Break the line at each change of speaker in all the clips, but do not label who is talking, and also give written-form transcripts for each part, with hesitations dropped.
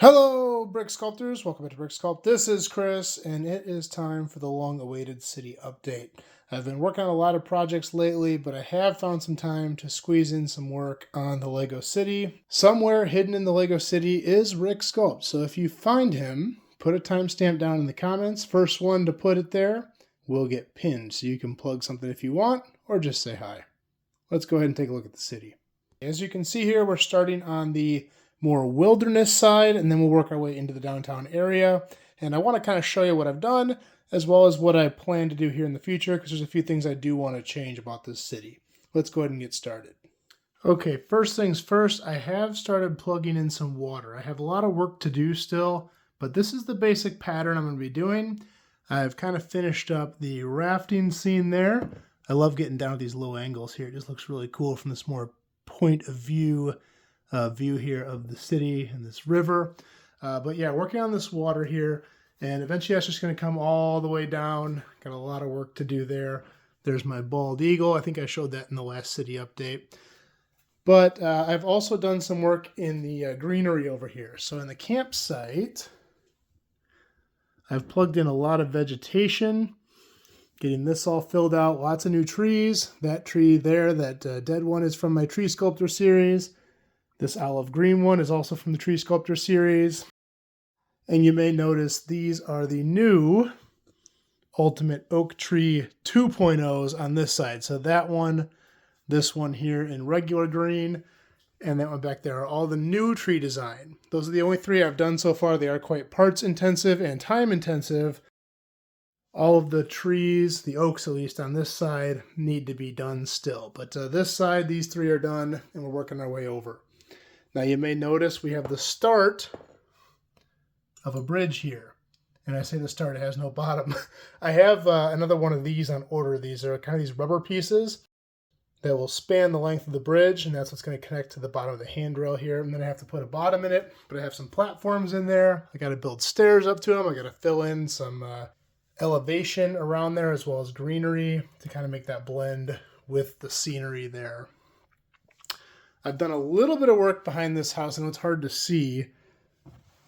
Hello, Brick Sculptors. Welcome back to Brick Sculpt. This is Chris, and it is time for the long-awaited city update. I've been working on a lot of projects lately, but I have found some time to squeeze in some work on the Lego City. Somewhere hidden in the Lego City is Rick Sculpt, so if you find him, put a timestamp down in the comments. First one to put it there will get pinned, so you can plug something if you want, or just say hi. Let's go ahead and take a look at the city. As you can see here, we're starting on the more wilderness side, and then we'll work our way into the downtown area. And I want to kind of show you what I've done, as well as what I plan to do here in the future, because there's a few things I do want to change about this city. Let's go ahead and get started. Okay, first things first, I have started plugging in some water. I have a lot of work to do still, but this is the basic pattern I'm going to be doing. I've kind of finished up the rafting scene there. I love getting down at these low angles here. It just looks really cool from this more point of view here of the city and this river. But yeah, working on this water here, and eventually that's just going to come all the way down. Got a lot of work to do there. There's my bald eagle. I think I showed that in the last city update. But I've also done some work in the greenery over here. So in the campsite, I've plugged in a lot of vegetation, getting this all filled out. Lots of new trees. That tree there, that dead one, is from my Tree Sculptor series. This olive green one is also from the Tree Sculptor series. And you may notice these are the new Ultimate Oak Tree 2.0s on this side. So that one, this one here in regular green, and that one back there are all the new tree design. Those are the only three I've done so far. They are quite parts intensive and time intensive. All of the trees, the oaks at least on this side, need to be done still. But this side, these three are done, and we're working our way over. Now you may notice we have the start of a bridge here. And I say the start, it has no bottom. I have another one of these on order. These are kind of these rubber pieces that will span the length of the bridge, and that's what's going to connect to the bottom of the handrail here. And then I have to put a bottom in it, but I have some platforms in there. I got to build stairs up to them. I got to fill in some elevation around there, as well as greenery to kind of make that blend with the scenery there. I've done a little bit of work behind this house. I know it's hard to see,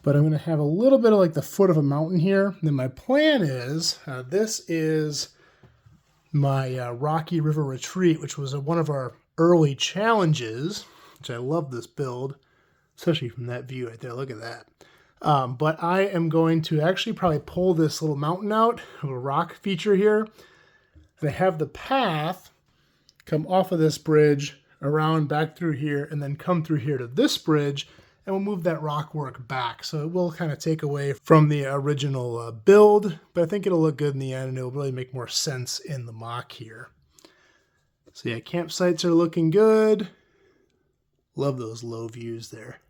but I'm going to have a little bit of like the foot of a mountain here. And then my plan is, this is my Rocky River Retreat, which was one of our early challenges, which I love this build, especially from that view right there. Look at that. But I am going to actually probably pull this little mountain out of a rock feature here. And I have the path come off of this bridge around back through here and then come through here to this bridge, and we'll move that rock work back. So it will kind of take away from the original build, but I think it'll look good in the end, and it'll really make more sense in the mock here. So yeah, campsites are looking good. Love those low views there.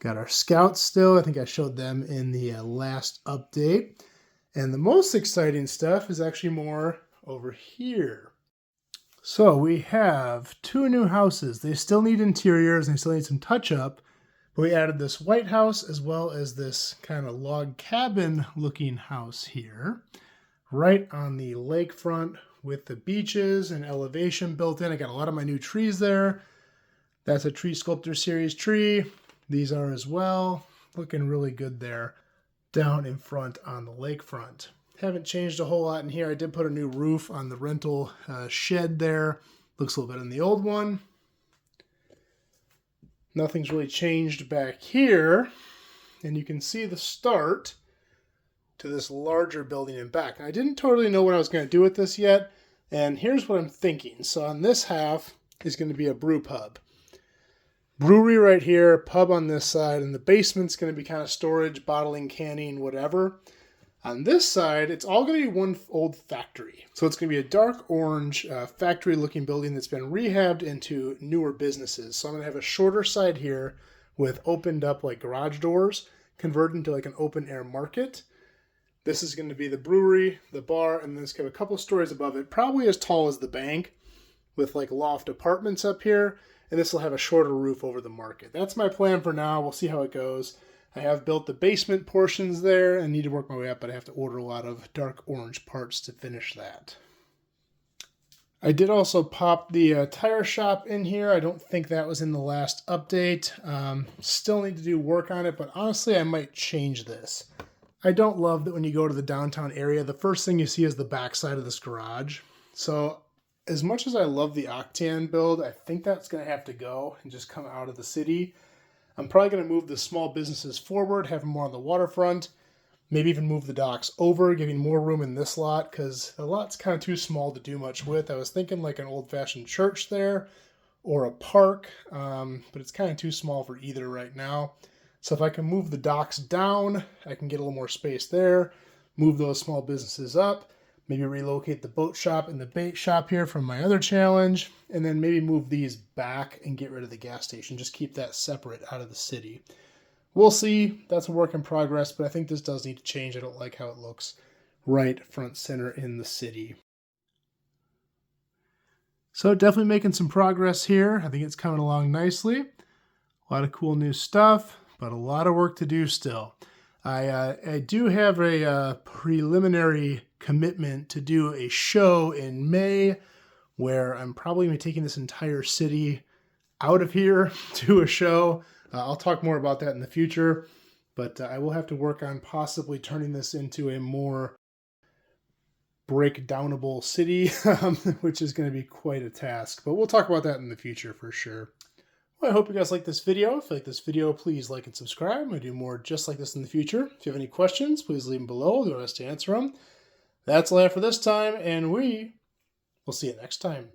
Got our scouts still. I think I showed them in the last update. And the most exciting stuff is actually more over here. So we have two new houses. They still need interiors and they still need some touch up, but we added this white house as well as this kind of log cabin looking house here, right on the lakefront with the beaches and elevation built in. I got a lot of my new trees there. That's a Tree Sculptor series tree. These are as well, looking really good there down in front on the lakefront. Haven't changed a whole lot in here. I did put a new roof on the rental shed there. Looks a little better than the old one. Nothing's really changed back here. And you can see the start to this larger building in back. And I didn't totally know what I was going to do with this yet. And here's what I'm thinking. So on this half is going to be a brew pub. Brewery right here, pub on this side, and the basement's going to be kind of storage, bottling, canning, whatever. On this side, it's all going to be one old factory. So it's going to be a dark orange factory-looking building that's been rehabbed into newer businesses. So I'm going to have a shorter side here with opened up like garage doors, converted into like an open-air market. This is going to be the brewery, the bar, and then it's got a couple stories above it, probably as tall as the bank, with like loft apartments up here. And this will have a shorter roof over the market. That's my plan for now. We'll see how it goes. I have built the basement portions there and need to work my way up, but I have to order a lot of dark orange parts to finish that. I did also pop the tire shop in here. I don't think that was in the last update. Still need to do work on it, but honestly, I might change this. I don't love that when you go to the downtown area, the first thing you see is the backside of this garage. So as much as I love the Octane build, I think that's going to have to go and just come out of the city. I'm probably going to move the small businesses forward, have them more on the waterfront, maybe even move the docks over, giving more room in this lot, because the lot's kind of too small to do much with. I was thinking like an old-fashioned church there or a park, but it's kind of too small for either right now. So if I can move the docks down, I can get a little more space there, move those small businesses up, maybe relocate the boat shop and the bait shop here from my other challenge, and then maybe move these back and get rid of the gas station. Just keep that separate out of the city. We'll see. That's a work in progress, but I think this does need to change. I don't like how it looks right front center in the city. So definitely making some progress here. I think it's coming along nicely. A lot of cool new stuff, but a lot of work to do still. I do have a preliminary commitment to do a show in May where I'm probably going to be taking this entire city out of here to a show. I'll talk more about that in the future, but I will have to work on possibly turning this into a more breakdownable city, which is going to be quite a task, but we'll talk about that in the future for sure. Well, I hope you guys like this video. If you like this video, please like and subscribe. I'm going to do more just like this in the future. If you have any questions, please leave them below. I'll do my best to answer them. That's all I have for this time, and we will see you next time.